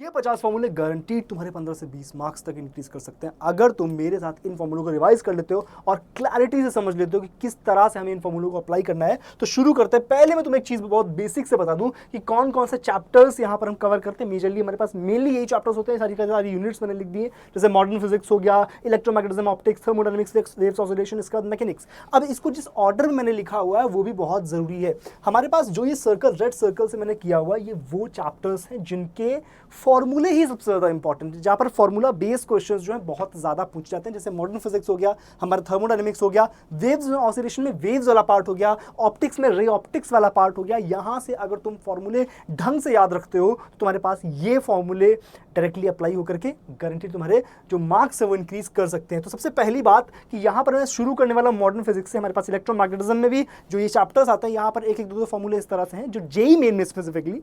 ये 50 फॉर्मूले गारंटीड तुम्हारे 15 से 20 मार्क्स तक इंक्रीज कर सकते हैं अगर तुम मेरे साथ इन फॉर्मूलों को रिवाइज कर लेते हो और क्लैरिटी से समझ लेते हो कि किस तरह से हमें इन फॉर्मूलों को अप्लाई करना है। तो शुरू करते हैं। पहले मैं तुम्हें एक चीज बहुत बेसिक से बता दूं कि कौन कौन से चैप्टर्स यहाँ पर हम कवर करते हैं। मेजरली हमारे पास मेनली यही चैप्टर्स होते हैं, सारी यूनिट्स मैंने लिख दी है, जैसे मॉडर्न फिजिक्स हो गया, electromagnetism, optics, thermodynamics, waves oscillation, इसके बाद मैकेनिक्स। अब इसको जिस ऑर्डर में मैंने लिखा हुआ है वो भी बहुत जरूरी है। हमारे पास जो ये सर्कल, रेड सर्कल से मैंने किया हुआ, ये वो चैप्टर्स हैं जिनके फॉर्मूले ही सबसे ज्यादा इंपॉर्टेंट है, जहां पर फॉर्मूला बेस्ड क्वेश्चंस जो है बहुत ज्यादा पूछ जाते हैं। जैसे मॉडर्न फिजिक्स हो गया, हमारा थर्मोडायनामिक्स हो गया, वेव्स ऑसिलेशन में वेव्स वाला पार्ट हो गया, ऑप्टिक्स में रे ऑप्टिक्स वाला पार्ट हो गया। यहां से अगर तुम फॉर्मूले ढंग से याद रखते हो तो तुम्हारे पास ये फॉर्मूले डायरेक्टली अप्लाई होकर के गारंटी तुम्हारे जो मार्क्स है वो इंक्रीज कर सकते हैं। तो सबसे पहली बात कि यहां पर मैं शुरू करने वाला मॉडर्न फिजिक्स से। हमारे पास इलेक्ट्रोमैग्नेटिज्म में भी जो ये चैप्टर्स आते हैं, यहां पर एक एक दो फॉर्मूले इस तरह से हैं जो जेईई मेन में स्पेसिफिकली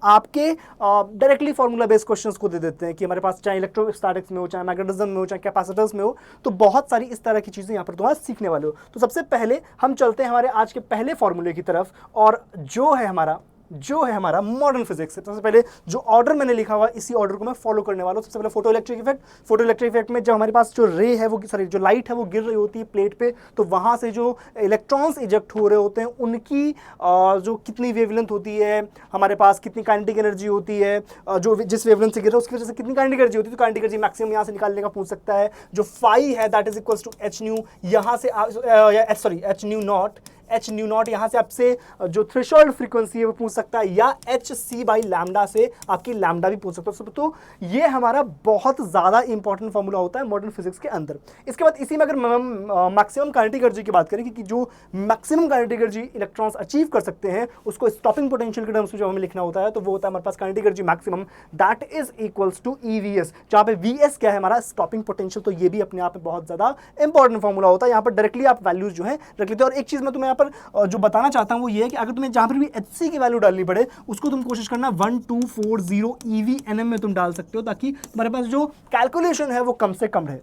आपके डायरेक्टली फॉर्मूला बेस्ड क्वेश्चंस को दे देते हैं कि हमारे पास चाहे इलेक्ट्रोस्टैटिक्स में हो, चाहे मैग्नेटिज्म में हो, चाहे कैपेसिटर्स में हो, तो बहुत सारी इस तरह की चीजें यहां पर तुम आज सीखने वाले हो। तो सबसे पहले हम चलते हैं हमारे आज के पहले फॉर्मूले की तरफ, और जो है हमारा मॉडर्न फिजिक्स है। सबसे पहले जो ऑर्डर मैंने लिखा हुआ इसी ऑर्डर को मैं फॉलो करने वाला हूं। सबसे पहले फोटो इलेक्ट्रिक इफेक्ट में जब हमारे पास जो रे है वो जो लाइट है वो गिर रही होती है प्लेट पे, तो वहां से जो इलेक्ट्रॉन्स इजेक्ट हो रहे होते हैं उनकी जो कितनी वेवलेंथ होती है, हमारे पास कितनी काइनेटिक एनर्जी होती है, जो जिस वेवलेंथ से गिर रहा है उसकी वजह से कितनी काइनेटिक एनर्जी होती है, तो काइनेटिक एनर्जी मैक्सिमम यहां से निकालने का पूछ सकता है। जो फाई है that is equals to h nu, यहां से एच न्यू नॉट यहां से आपसे जो थ्रेशोल्ड फ्रीक्वेंसी है वो पूछ सकता है, या एच सी बाई लैम्डा से आपकी लैम्डा भी पूछ सकता है। तो ये हमारा बहुत ज्यादा इंपॉर्टेंट फॉर्मूला होता है मॉडर्न फिजिक्स के अंदर। इसके बाद इसी में अगर मैक्सिमम काइनेटिक एनर्जी की बात करें कि जो maximum kinetic energy electrons achieve कर सकते हैं उसको स्टॉपिंग पोटेंशियल के टर्म्स में जब हमें लिखना होता है तो वो होता है हमारे पास kinetic energy maximum that is equals to eVs, जहां पे वीएस क्या है हमारा स्टॉपिंग पोटेंशियल। तो ये भी अपने आप में बहुत ज्यादा इंपॉर्टेंट फॉर्मूला होता है। यहाँ पर डायरेक्टली आप वैल्यूज जो है रख लेते हैं। और एक चीज मैं तुम्हें यहाँ पर जो बताना चाहता हूं वो ये है कि अगर तुम्हें जहां पर भी एचसी की वैल्यू डालनी पड़े उसको तुम कोशिश करना 1240 ईवीएनएम में तुम डाल सकते हो, ताकि तुम्हारे पास जो कैलकुलेशन है वो कम से कम रहे।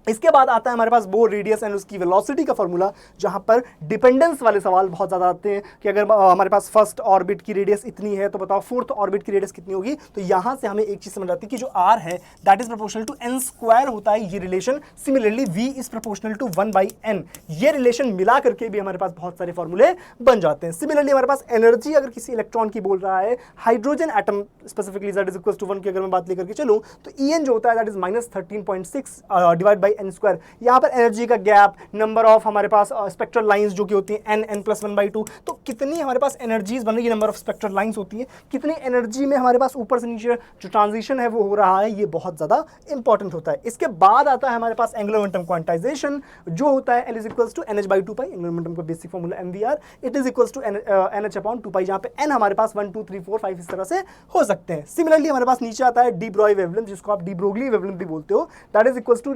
इसके बाद आता है हमारे पास बोर रेडियस एंड उसकी वेलोसिटी का फॉर्मूला, जहां पर डिपेंडेंस वाले सवाल बहुत ज्यादा आते हैं कि अगर हमारे पास फर्स्ट ऑर्बिट की रेडियस इतनी है तो बताओ फोर्थ ऑर्बिट की रेडियस कितनी होगी। तो यहां से हमें एक चीज समझ आती है कि जो आर है that is proportional to n square होता है ये relation. Similarly v is proportional to 1/n, ये रिलेशन मिला करके भी हमारे पास बहुत सारे फॉर्मूले बन जाते हैं। सिमिलरली हमारे पास एनर्जी अगर किसी इलेक्ट्रॉन की बोल रहा है, hydrogen atom specifically that is equal to 1 की अगर मैं बात लेकर के चलूं तो En जो होता है that is -13.6 divide by n square. यहाँ पर एनर्जी का गैप, नंबर ऑफ हमारे पास स्पेक्ट्रल लाइंस जो कि होती हैं n+1/2, तो कितनी हमारे पास एनर्जीज बन रही है, नंबर ऑफ स्पेक्ट्रल लाइंस होती है, कितनी एनर्जी में हमारे पास ऊपर से नीचे जो ट्रांजिशन है वो हो रहा है, ये बहुत ज्यादा इंपॉर्टेंट होता है। इसके बाद आता है हमारे पास एंगुलर मोमेंटम क्वांटाइजेशन जो होता है L = nh/2π। एंगुलर मोमेंटम का basic formula mvr, it is equals to nh/2π, जहां पे n हमारे पास 1 2 3 4 5 इस तरह से हो सकते हैं। सिमिलरली हमारे पास नीचे आता है डी ब्रॉय वेवलेंथ, जिसको आप डी ब्रोगली वेवलेंथ भी बोलते हो, that is equals to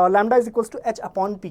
lambda is equals to h/p।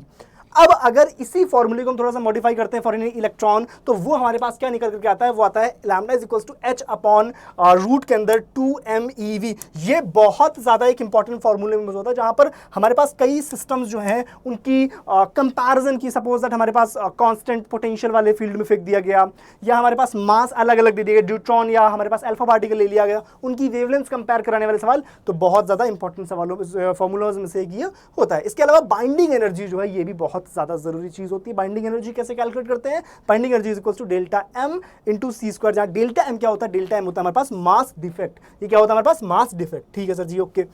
अब अगर इसी फॉर्मूले को हम थोड़ा सा मॉडिफाई करते हैं फॉर एनी इलेक्ट्रॉन, तो वो हमारे पास क्या निकल करके आता है, वो आता है लैम्डा इज इक्वल्स टू h/रूट के अंदर 2mev। ये बहुत ज्यादा एक इंपॉर्टेंट फॉर्मूले में होता है, जहां पर हमारे पास कई सिस्टम्स जो हैं उनकी कंपैरिजन की, सपोज दैट हमारे पास कांस्टेंट पोटेंशियल वाले फील्ड में फेंक दिया गया, या हमारे पास मास अलग अलग दे दिया गया, न्यूट्रॉन या हमारे पास अल्फा पार्टिकल ले लिया गया, उनकी वेवलेंथ कंपेयर कराने वाले सवाल, तो बहुत ज्यादा इंपॉर्टेंट सवालों फॉर्मूलाज में से एक ये होता है। इसके अलावा बाइंडिंग एनर्जी जो है ये भी बहुत ज्यादा जरूरी चीज होती है। बाइंडिंग एनर्जी कैसे कैलकुलेट करते हैं, binding energy is equals to delta m into c square, जहां डेल्टा m क्या होता है, डेल्टा m होता है हमारे पास मास डिफेक्ट। ये क्या होता है हमारे पास, मास डिफेक्ट। ठीक है सर जी, ओके।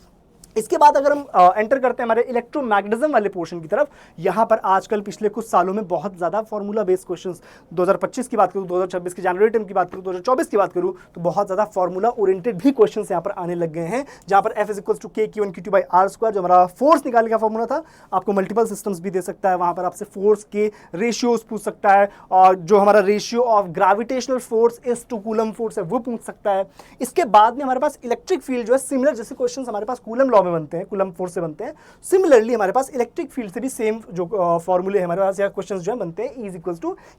इसके बाद अगर हम एंटर करते हैं हमारे इलेक्ट्रोमैग्नेटिज्म वाले पोर्शन की तरफ, यहां पर आजकल पिछले कुछ सालों में बहुत ज्यादा फॉर्मूला बेस्ड क्वेश्चंस, 2025 की बात करूं, 2026 की जनवरी टर्म की बात करूं, 2024 की बात करूं, तो बहुत ज्यादा फॉर्मूला ओरिएंटेड भी क्वेश्चंस यहां पर आने लग गए हैं, जहां पर F = kq1q2/r², जो हमारा फोर्स निकालने का फॉर्मूला था, आपको मल्टीपल सिस्टम्स भी दे सकता है। वहां पर आपसे फोर्स के रेशियोज पूछ सकता है, और जो हमारा ratio of gravitational force is to coulomb force है वो पूछ सकता है। इसके बाद में हमारे पास इलेक्ट्रिक फील्ड जो है, सिमिलर जैसे क्वेश्चन हमारे पास कूलम लॉ में बनते हैं, कूलम फोर्स से बनते हैं, सिमिलरली हमारे पास इलेक्ट्रिक फील्ड से भी सेम जो फॉर्मूले हमारे पास या क्वेश्चंस जो है बनते हैं, E =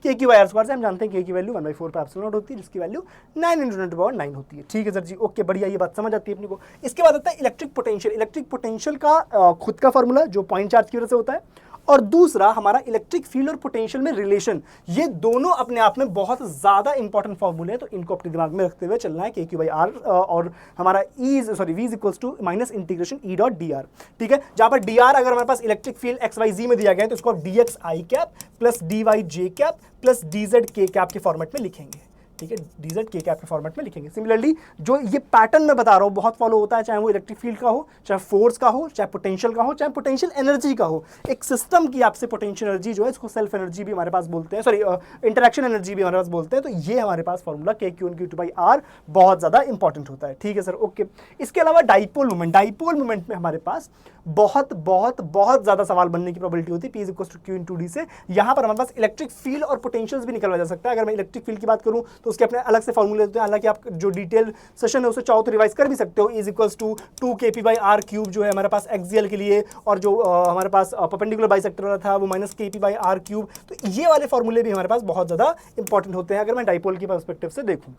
kq/r²। से हम जानते हैं k की वैल्यू 1/4πε0 होती है, जिसकी वैल्यू 9 × 10⁹ होती है। ठीक है सर जी, ओके, बढ़िया, ये बात समझ आती है अपने को। इसके बाद आता है इलेक्ट्रिक पोटेंशियल। इलेक्ट्रिक पोटेंशियल का खुद का फॉर्मूला जो पॉइंट चार्ज की वजह से होता है, और दूसरा हमारा इलेक्ट्रिक फील्ड और पोटेंशियल में रिलेशन। ये दोनों अपने आप में बहुत ज्यादा इंपॉर्टेंट फॉर्मूले हैं, तो इनको अपने दिमाग में रखते हुए चलना है। के क्यू बाई आर और हमारा v is equals to minus integration e dot d r. ठीक है, जहां पर डी आर अगर हमारे पास electric field x y z में दिया गया है तो इसको आप d x i cap plus d y j cap plus d z k cap के फॉर्मेट में लिखेंगे। ठीक है, डीजेड के कैप के फॉर्मेट में लिखेंगे। सिमिलरली जो ये पैटर्न मैं बता रहा हूँ बहुत फॉलो होता है, चाहे वो इलेक्ट्रिक फील्ड का हो, चाहे फोर्स का हो, चाहे पोटेंशियल का हो, चाहे पोटेंशियल एनर्जी का हो। एक सिस्टम की आपसे पोटेंशियल एनर्जी जो है इसको सेल्फ एनर्जी भी हमारे पास बोलते हैं, सॉरी इंटरेक्शन एनर्जी भी हमारे पास बोलते हैं। तो ये हमारे पास फॉर्मूला के Q N Q two by R बहुत ज्यादा इंपॉर्टेंट होता है। ठीक है सर, ओके। इसके अलावा डाइपोल मूवमेंट, डाइपोल मूवमेंट में हमारे पास बहुत बहुत बहुत ज्यादा सवाल बनने की प्रोबेबिलिटी होती है p is equal to q in two d से। यहां पर हमारे पास इलेक्ट्रिक फील्ड और पोटेंशियल्स भी निकलवा जा सकता है। अगर मैं इलेक्ट्रिक फील्ड की बात करूं तो उसके अपने अलग से फॉर्मूले होते हैं, हालांकि आप जो डिटेल सेशन है उसे चाहो तो रिवाइज कर भी सकते हो। Is equals to 2 kp by r cube जो है हमारे पास एक्सियल के लिए, और जो हमारे पास परपेंडिकुलर बाइसेक्टर वाला था वो minus kp by r cube. तो ये वाले फॉर्मूले भी हमारे पास बहुत ज्यादा इंपॉर्टेंट होते हैं अगर मैं डाइपोल की पर्सपेक्टिव से देखूं।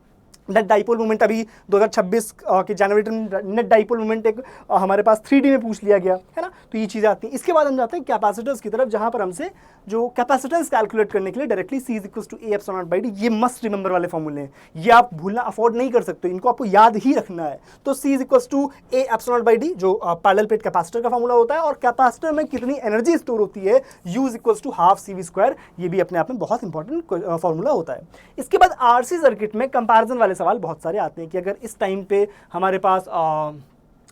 नेट डाइपोल मूवमेंट अभी 2026 के जनवरी में नेट डाइपोल मूवमेंट एक हमारे पास 3D में पूछ लिया गया है ना, तो ये चीज़ें आती हैं। इसके बाद हम जाते हैं कैपेसिटर्स की तरफ, जहां पर हमसे जो कैपेसिटेंस कैलकुलेट करने के लिए directly C is equals to A epsilon not by d, ये मस्ट रिमेंबर वाले फॉर्मूले हैं, ये आप भूलना अफोर्ड नहीं कर सकते, इनको आपको याद ही रखना है। तो C is equals to A epsilon not by D जो पैरेलल प्लेट कैपेसिटर का फॉर्मूला होता है, और कैपेसिटर में कितनी एनर्जी स्टोर होती है U is equals to half CV square, ये भी अपने आप में बहुत इंपॉर्टेंट फॉर्मूला होता है। इसके बाद RC सर्किट में कंपैरिजन वाले सवाल बहुत सारे आते हैं कि अगर इस टाइम पे हमारे पास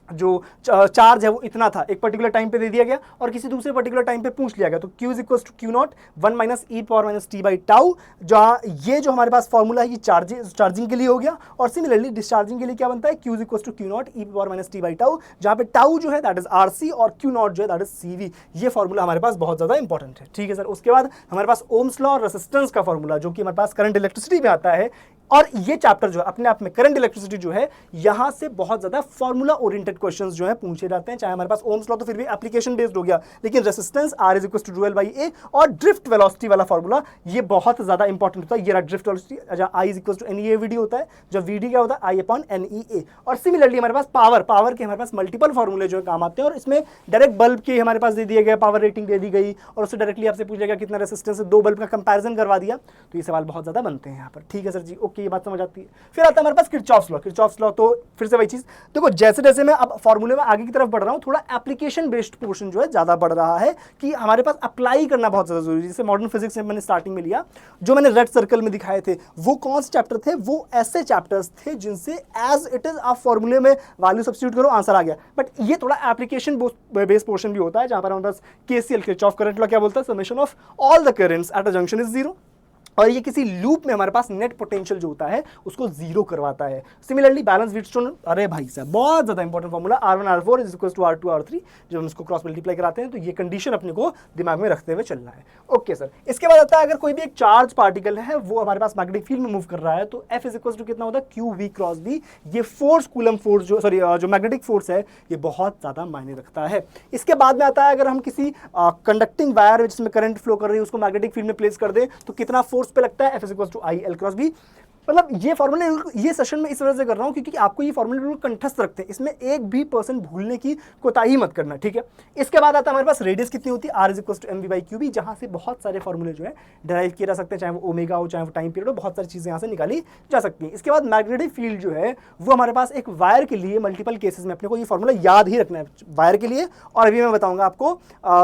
जो चार्ज है वो इतना था, एक पर्टिकुलर टाइम पे दे दिया गया और किसी दूसरे पर्टिकुलर टाइम पे पूछ लिया गया, तो Q is equals to Q naught 1 minus E power minus T by tau, जहाँ ये जो हमारे पास फॉर्मूला है ये चार्जिंग के लिए हो गया। और सिमिलरली डिस्चार्जिंग के लिए क्या बनता है, Q is equals to Q naught E power minus T by tau, जहाँ पे टाउ जो है दैट इज RC और Q नॉट जो है दैट इज CV। ये फॉर्मूला हमारे पास बहुत ज्यादा इंपॉर्टेंट है। ठीक है सर, उसके बाद हमारे पास ओम्स लॉ और रेसिस्टेंस का फॉर्मूला जो कि हमारे पास करंट इलेक्ट्रिसिटी में आता है, और ये चैप्टर जो है अपने आप में करंट इलेक्ट्रिसिटी जो है यहां से बहुत ज्यादा फॉर्मूला ओरिएंटेड क्वेश्चंस जो है पूछे जाते हैं। चाहे हमारे पास ओम्स लॉ तो फिर भी एप्लीकेशन बेस्ड हो गया, लेकिन resistance R is equals to डू एल बाई ए और ड्रिफ्ट वेलोसिटी वाला फॉर्मूला ये बहुत ज्यादा इंपॉर्टेंट होता है। ये ड्रिफ्ट वेलोसिटी जहां I is equals to NEAVD होता है, जब VD क्या होता है I अपॉन NEA। और सिमिलरली हमारे पास पावर के हमारे पास मल्टीपल फॉर्मूले जो है काम आते हैं, और इसमें डायरेक्ट बल्ब के हमारे पास दे दिए गए, पावर रेटिंग दे दी गई और उससे डायरेक्टली आपसे पूछा गया कितना रेजिस्टेंस है, 2 बल्ब का कंपैरिजन करवा दिया, तो ये सवाल बहुत ज्यादा बनते हैं यहाँ पर। ठीक है सर जी, ओके, ये बात समझ आती है। फिर आता है हमारे पास किरचॉफ्स लॉ। किरचॉफ्स लॉ तो फिर से वही चीज, देखो जैसे जैसे मैं अब फॉर्मूले में आगे की तरफ बढ़ रहा हूं, थोड़ा एप्लीकेशन बेस्ड पोर्शन जो है ज्यादा बढ़ रहा है कि हमारे पास अप्लाई करना बहुत ज्यादा जरूरी है। जैसे मॉडर्न फिजिक्स में मैंने स्टार्टिंग में लिया, जो मैंने रेड सर्कल में दिखाए थे वो कौन से चैप्टर थे, वो ऐसे चैप्टर्स थे जिनसे एज इट इज आप फॉर्मूले में वैल्यू सब्स्टिट्यूट करो आंसर आ गया। बट ये थोड़ा एप्लीकेशन बेस्ड पोर्शन भी होता है, जहां पर हमारे पास KCL किरचॉफ करंट लॉ क्या बोलता है, summation of all the currents at a junction is 0, और ये किसी लूप में हमारे पास नेट पोटेंशियल जो होता है उसको 0 करवाता है। सिमिलरली बैलेंस व्हीटस्टोन, अरे भाई साहब बहुत ज्यादा important formula, R1 R4 is equals to R2 R3, जब हम इसको क्रॉस मल्टीप्लाई कराते हैं तो ये कंडीशन अपने को दिमाग में रखते हुए चलना है। ओके सर, इसके बाद आता है अगर कोई भी एक चार्ज पार्टिकल है वो हमारे पास मैग्नेटिक फील्ड में मूव कर रहा है, तो F इज इक्वल्स टू कितना होता है, QV क्रॉस V। ये फोर्स, कूलम फोर्स जो मैग्नेटिक फोर्स है ये बहुत ज्यादा मायने रखता है। इसके बाद में आता है अगर हम किसी कंडक्टिंग वायर जिसमें करंट फ्लो कर रही है उसको मैग्नेटिक फील्ड में प्लेस कर दे तो कितना फोर्स पे लगता है, F is to I L cross B। मतलब ये फॉर्मूले ये सेशन में इस वजह से कर रहा हूं क्योंकि आपको ये फॉर्मूले बिल्कुल कंठस्थ रखते हैं, इसमें एक भी % भूलने की कोताही मत करना। ठीक है, इसके बाद आता है हमारे पास रेडियस कितनी होती है, R is equal to mv by QB, जहां से बहुत सारे फॉर्मूले जो है डिराइव किए जा सकते हैं, चाहे वो ओमेगा हो, चाहे वो टाइम पीरियड हो, बहुत सारी चीजें यहाँ से निकाली जा सकती हैं। इसके बाद मैग्नेटिक फील्ड जो है वो हमारे पास एक वायर के लिए मल्टीपल केसेस में अपने को ये फॉर्मूला याद ही रखना है, वायर के लिए और अभी मैं बताऊंगा आपको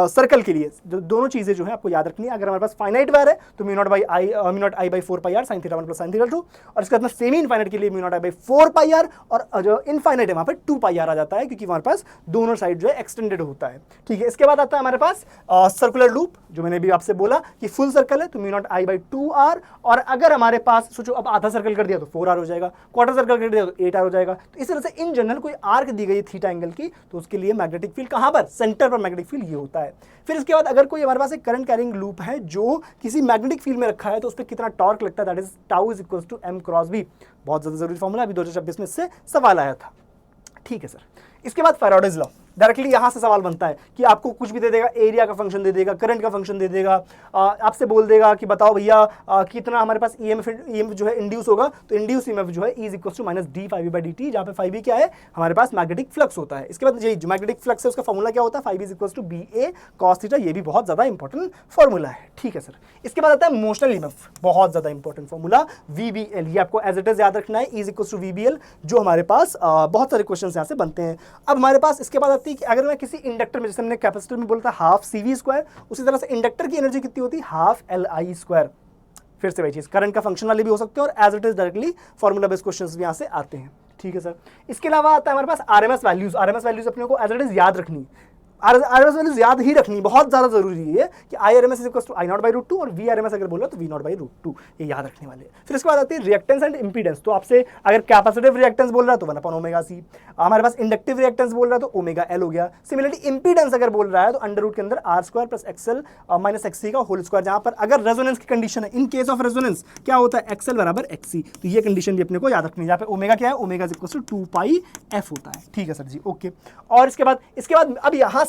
सर्कल के लिए। दोनों चीजें जो है आपको याद रखनी है। अगर हमारे पास फाइनाइट वायर है तो mu naught I by 4 pi R sine theta 1 plus sine theta 2, और इसके बाद सेमी इनफाइनाइट के लिए mu naught I by 4 pi R, और जो इनफाइनाइट है वहां पे 2 पाई आर आ जाता है क्योंकि हमारे पास दोनों साइड जो है एक्सटेंडेड होता है। ठीक है, इसके बाद आता है हमारे पास सर्कुलर लूप, जो मैंने भी आपसे बोला कि फुल सर्कल है तो mu naught I by 2 R, और अगर हमारे पास सोचो अब आधा सर्कल कर दिया तो 4 आर हो जाएगा, क्वार्टर सर्कल कर दिया तो 8 आर हो जाएगा। तो इस तरह से इन जनरल कोई आर्क दी गई थीटा एंगल की तो उसके लिए मैग्नेटिक फील्ड कहां पर, सेंटर पर मैग्नेटिक फील्ड ये होता है। फिर इसके बाद अगर कोई हमारे पास एक करंट कैरिंग लूप है जो किसी मैग्नेटिक फील्ड में रखा है तो उस पर कितना टॉर्क लगता है, that is tau is equal to m cross b। बहुत ज्यादा जरूरी फॉर्मूला, अभी 2026 में इससे सवाल आया था। ठीक है सर, इसके बाद फैराडेज लॉ। डायरेक्टली यहाँ से सवाल बनता है कि आपको कुछ भी दे देगा, एरिया का फंक्शन दे देगा, करंट का फंक्शन दे देगा, आपसे बोल देगा कि बताओ भैया कितना हमारे पास ईएमएफ जो है इंड्यूस होगा, तो इंड्यूस ईएमएफ जो है is equal to minus D phi by D T, जहाँ पे फाइव भी क्या है हमारे पास मैग्नेटिक फ्लक्स होता है। इसके बाद ये जो मैग्नेटिक फ्लक्स है उसका फॉर्मूला क्या होता है, phi is equal to B A cos theta, ये भी बहुत ज्यादा इंपॉर्टेंट फॉर्मूला है। ठीक है सर, इसके बाद आता है मोशनल ईएमएफ, बहुत ज्यादा इंपॉर्टेंट फॉर्मूला वीबीएल, ये आपको एज इट इज याद रखना है, इज इक्वल टू वीबीएल, जो हमारे पास बहुत सारे क्वेश्चन यहाँ से बनते हैं। अब हमारे पास इसके बाद आती है कि अगर मैं किसी इंडक्टर में, जैसे हमने कैपेसिटर में बोलता है हाफ CV स्क्वायर, उसी तरह से इंडक्टर की एनर्जी कितनी होती है, हाफ LI स्क्वायर। फिर से वही चीज, करंट का फंक्शन वाले भी हो सकते हैं और as it is directly formula based questions भी यहाँ से आते हैं। ठीक है सर, इसके अलावा आता है हमारे पास RMS वैल्यूज। RMS वैल्यूज अपने को एज इट इज याद रखनी, RMS वैल्यूज याद ही रखनी, बहुत ज्यादा जरूरी है कि IRMS equal to I0 by root two और VRMS अगर बोलो तो V0 बाई रूट टू, ये याद रखने वाले। फिर इसके बाद आती है रिएक्टेंस एंड इंपीडेंस। तो आपसे अगर कैपेसिटिव रिएक्टेंस बोल रहा है तो 1 अपॉन ओमेगा C, हमारे पास इंडक्टिव रिएक्टेंस बोल रहा है तो ओमेगा L हो गया। सिमिलरली इंपीडेंस अगर बोल रहा है तो अंडर रूट के अंदर R square plus XL minus XC का होल स्क्वायर, जहां पर अगर रेजोनेंस की कंडीशन है, इन केस ऑफ रेजोनेंस क्या होता है, XL बराबर XC, तो ये कंडीशन भी अपने को याद रखनी है, जहां पे ओमेगा क्या है, omega is equal to 2 pi f होता है। ठीक है सर जी, ओके। और इसके बाद अब यहां से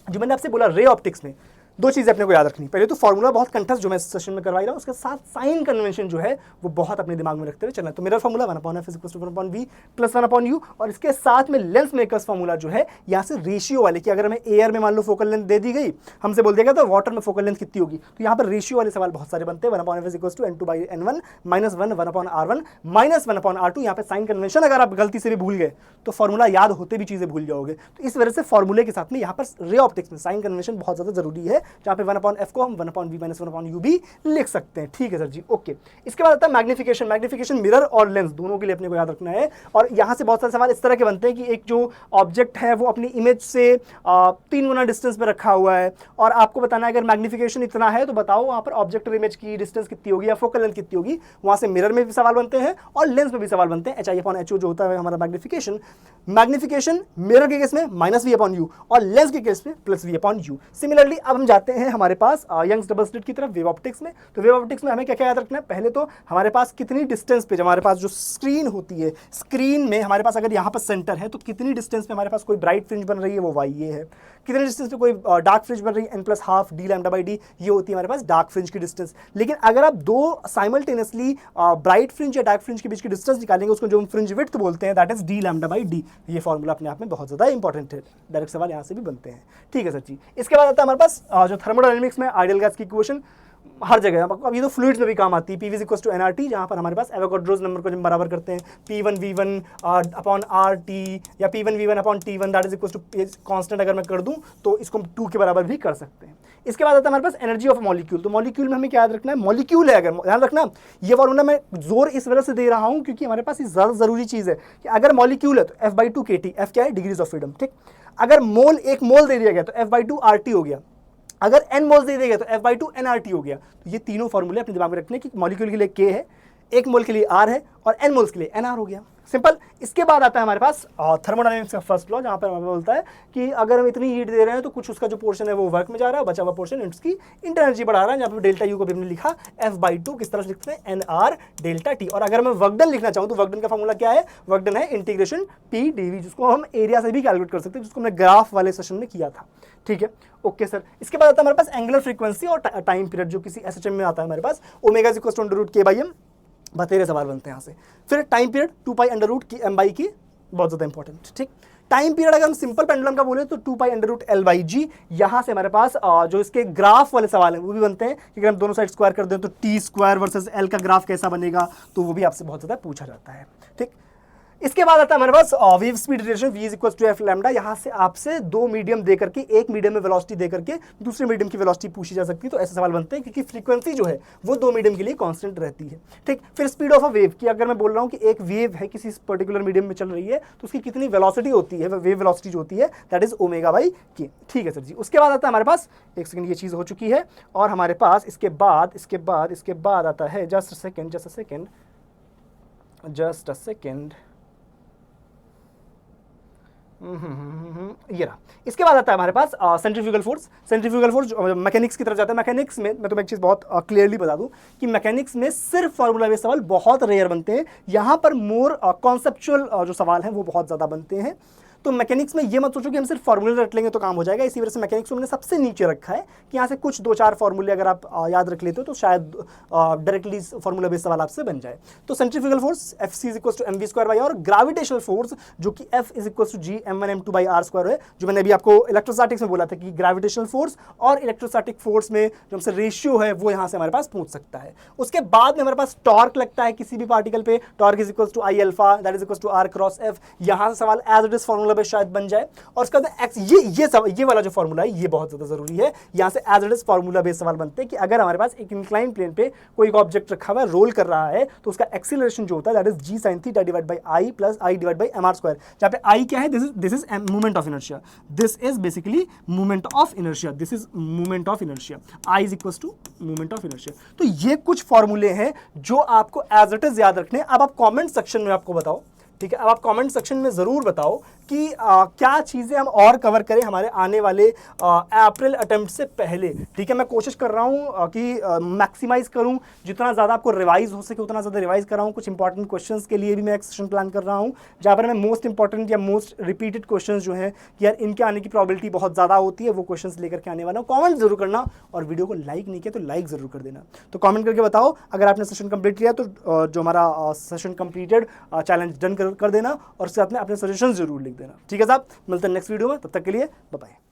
जो मैंने आपसे बोला रे ऑप्टिक्स में दो चीजें अपने को याद रखनी। पहले तो फॉर्मूला बहुत कंठस्थ जो मैं इस सेशन में करवा रहा हूँ, उसके साथ साइन कन्वेंशन जो है वो बहुत अपने दिमाग में रखते हुए चलना है। तो मेरा formula 1/f = 1/v plus 1/u, और इसके साथ में लेंस मेकर्स फॉर्मूला जो है यहाँ से रेशियो वाले कि अगर हमें एयर में मान लो फोकल लेंथ दे दी गई, हमसे बोल देगा तो वाटर में फोकल लेंथ कितनी होगी, तो यहाँ पर रेशियो वाले सवाल बहुत सारे बनते हैं। 1/f = n2/n1 -1 1/r1 -1/r2। यहाँ पे साइन कन्वेंशन अगर आप गलती से भी भूल गए तो फॉर्मूला याद होते भी चीजें भूल जाओगे। तो इस वजह से फॉर्मूले के साथ में यहाँ पर रे ऑप्टिक्स में साइन कन्वेंशन बहुत ज्यादा जरूरी है, जहाँ पे 1/f को हम 1/v - 1/u भी लिख सकते हैं। ठीक है सर जी, ओके। इसके बाद आता है मैग्निफिकेशन। मैग्निफिकेशन मिरर और लेंस दोनों के लिए अपने को याद रखना है, और यहाँ से बहुत सारे सवाल इस तरह के बनते हैं कि एक जो ऑब्जेक्ट है वो अपनी इमेज से 3 गुना डिस्टेंस पे रखा हुआ है, और आपको बताना है अगर मैग्निफिकेशन इतना है तो बताओ वहाँ पर ऑब्जेक्ट और इमेज की डिस्टेंस कितनी होगी या फोकल लेंथ कितनी होगी। वहाँ से मिरर में भी सवाल बनते हैं और लेंस में भी सवाल बनते हैं। HI/HO जो होता है हमारा मैग्निफिकेशन मिरर के केस में -v/u और लेंस के केस में +v/u। सिमिलरली अब हम जाते हैं हमारे पास यंग्स डबल स्लिट की तरफ वेव ऑप्टिक्स में। तो वेव ऑप्टिक्स में हमें क्या क्या याद रखना है, पहले तो हमारे पास कितनी डिस्टेंस पे हमारे पास जो स्क्रीन होती है, स्क्रीन में हमारे पास अगर यहाँ पर सेंटर है तो कितनी डिस्टेंस पे हमारे पास कोई ब्राइट फ्रिंज बन रही है, वो YA है। कितने डिस्टेंस पे कोई डार्क फ्रिंज बन रही है, n+12 d λ/d, ये होती है हमारे पास डार्क फ्रिंज की डिस्टेंस। लेकिन अगर आप दो साइमल्टेनियसली ब्राइट फ्रिंज या डार्क फ्रिंज के बीच की डिस्टेंस निकालेंगे, उसको जो हम फ्रिंज विड्थ बोलते हैं, दैट इज d λ/d। ये फॉर्मूला अपने आप में बहुत ज्यादा इंपॉर्टेंट है, डायरेक्ट सवाल यहाँ से भी बनते हैं। ठीक है सर जी। इसके बाद आता है हमारे पास जो थर्मोडायनेमिक्स में आइडियल गैस की इक्वेशन हर जगह, अब ये तो फ्लूइड्स में भी काम आती है। PV = nRT, जहाँ पर हमारे पास एवोगाड्रोस नंबर को जब बराबर करते हैं P1V1 अपॉन RT या P1V1 upon T1 that is equal to constant अगर मैं कर दूं तो इसको 2 के बराबर भी कर सकते हैं। इसके बाद आता है हमारे पास एनर्जी ऑफ मॉलिक्यूल। तो मॉलिक्यूल में हमें क्या याद रखना है, मॉलिक्यूल है, अगर ध्यान रखना ये फॉर्मूला मैं जोर इस वजह से दे रहा हूँ क्योंकि हमारे पास ये ज्यादा जरूरी चीज है कि अगर मॉलिक्यूल है तो F/2 kT, F क्या है, डिग्रीज ऑफ फ्रीडम। ठीक, अगर मोल 1 मोल दे दिया गया तो F/2 RT हो गया, अगर n मोल्स दे देगा तो F/2 nRT हो गया। तो ये तीनों फॉर्मूले अपने दिमाग में रखने कि मॉलिक्यूल के लिए K है, 1 मोल के लिए R है और n मोल्स के लिए nR हो गया, सिंपल। इसके बाद आता है हमारे पास थर्मोडायनेमिक्स का फर्स्ट लॉ, जहां पर हमें बोलता है कि अगर हम इतनी हीट दे रहे हैं तो कुछ उसका जो पोर्शन है वो वर्क में जा रहा है, बचा हुआ पोर्शन उसकी इंटर एनर्जी बढ़ा रहा है। जहां पर ΔU को भी हमने लिखा F/2 किस तरह से लिखते हैं, nR ΔT। और अगर मैं वर्क डन लिखना चाहूँ तो वर्क डन का फॉर्मूला क्या है, वर्क डन है इंटीग्रेशन P/dV, जिसको हम एरिया से भी कैलकुलेट कर सकते हैं, जिसको हमने ग्राफ वाले सेशन में किया था। ठीक है, ओके सर। इसके बाद आता है हमारे पास एंगुलर फ्रीक्वेंसी और टाइम पीरियड, जो किसी SHM में आता है हमारे पास ओमेगा = √k/m। बतेरे सवाल बनते हैं यहाँ से। फिर टाइम पीरियड 2 पाई √m/k, बहुत ज्यादा इंपॉर्टेंट। ठीक, टाइम पीरियड अगर हम सिंपल पेंडुलम का बोले तो 2 पाई √L/g। यहाँ से हमारे पास जो इसके ग्राफ वाले सवाल हैं वो भी बनते हैं कि अगर हम दोनों साइड स्क्वायर कर दें तो t² वर्सेस L का ग्राफ कैसा बनेगा, तो वो भी आपसे बहुत ज्यादा पूछा जाता है। ठीक, इसके बाद आता है हमारे पास wave speed relation v = f lambda. यहाँ से आपसे 2 मीडियम दे करके, एक मीडियम में वेलोसिटी दे करके दूसरे मीडियम की वेलोसिटी पूछी जा सकती है। तो ऐसे सवाल बनते हैं क्योंकि फ्रीक्वेंसी जो है वो 2 मीडियम के लिए कांस्टेंट रहती है। ठीक, फिर स्पीड ऑफ अ वेव की अगर मैं बोल रहा हूँ कि एक वेव है किसी पर्टिकुलर मीडियम में चल रही है तो उसकी कितनी वेलोसिटी होती है, वेव वेलोसिटी जो होती है दैट इज ω/k। ठीक है सर जी। उसके बाद आता है हमारे पास, एक सेकंड, ये चीज हो चुकी है, और हमारे पास इसके बाद आता है जस्ट अ सेकेंड ये रहा। इसके बाद आता है हमारे पास centrifugal force. Centrifugal force mechanics की तरफ जाता है। मैकेनिक्स में मैं तुम्हें एक चीज बहुत क्लियरली बता दूं कि मैकेनिक्स में सिर्फ फॉर्मूला बेस्ड सवाल बहुत रेयर बनते हैं। यहाँ पर मोर कॉन्सेप्चुअल जो सवाल हैं वो बहुत ज्यादा बनते हैं। तो मैकेनिक्स में ये मत सोचो कि हम सिर्फ फॉर्मूले रट लेंगे तो काम हो जाएगा, इसी वजह से मैकेनिक्स को मैंने सबसे नीचे रखा है कि यहाँ से कुछ 2-4 फॉर्मूले अगर आप याद रख लेते हो तो शायद डायरेक्टली फॉर्मूला बेस्ड सवाल आपसे बन जाए। तो centrifugal force Fc is equal to mv² और ग्रेविटेशनल फोर्स जो कि F is equal to g m1m2/r² है, जो मैंने अभी आपको इलेक्ट्रोस्टैटिक्स में बोला था कि ग्रेविटेशनल फोर्स और इलेक्ट्रोस्टैटिक फोर्स में जो हमसे रेशियो है वो यहाँ से हमारे पास पहुंच सकता है। उसके बाद में हमारे पास टॉर्क लगता है किसी भी पार्टिकल पे, torque is equal to I alpha that is equal to r cross F। यहाँ से सवाल एज इट इज फॉर्मूला पे शायद बन जाए। और उसके बाद ये वाला जो फॉर्मूला है ये बहुत ज्यादा जरूरी है, यहाँ से as it is formula based सवाल बनते हैं कि अगर हमारे पास एक इंक्लाइन प्लेन पे कोई ऑब्जेक्ट रखा हुआ है, रोल कर रहा है, तो उसका एक्सीलरेशन जो होता है that is g sin theta divide by I plus I divide by mr²। जहाँ पे I क्या है, this is moment of inertia, this is basically moment of inertia, this is moment of inertia, I is equal to moment of inertia. तो ये कुछ फॉर्मूले हैं जो आपको एज इट इज याद रखने। अब आप कमेंट सेक्शन में आपको बताओ, ठीक है, अब आप कमेंट सेक्शन में जरूर बताओ कि क्या चीज़ें हम और कवर करें हमारे आने वाले अप्रैल अटेम्प्ट से पहले। ठीक है, मैं कोशिश कर रहा हूँ कि मैक्सिमाइज करूँ, जितना ज़्यादा आपको रिवाइज हो सके उतना ज़्यादा रिवाइज कर रहा हूँ। कुछ इंपॉर्टेंट क्वेश्चंस के लिए भी मैं एक सेशन प्लान कर रहा हूँ जहाँ पर मैं मोस्ट इंपॉर्टेंट या मोस्ट रिपीटेड क्वेश्चंस जो हैं कि यार इनके आने की प्रोबेबिलिटी बहुत ज़्यादा होती है, वो क्वेश्चंस लेकर के आने वाला हूँ। कॉमेंट जरूर करना और वीडियो को लाइक नहीं किया तो लाइक ज़रूर कर देना। तो कॉमेंट करके बताओ अगर आपने सेशन कंप्लीट किया तो जो हमारा सेशन कंप्लीटेड चैलेंज डन कर देना और उसके साथ में अपने सजेशन जरूर लिख देना। ठीक है साहब, मिलते हैं नेक्स्ट वीडियो में, तब तक के लिए बाय बाय।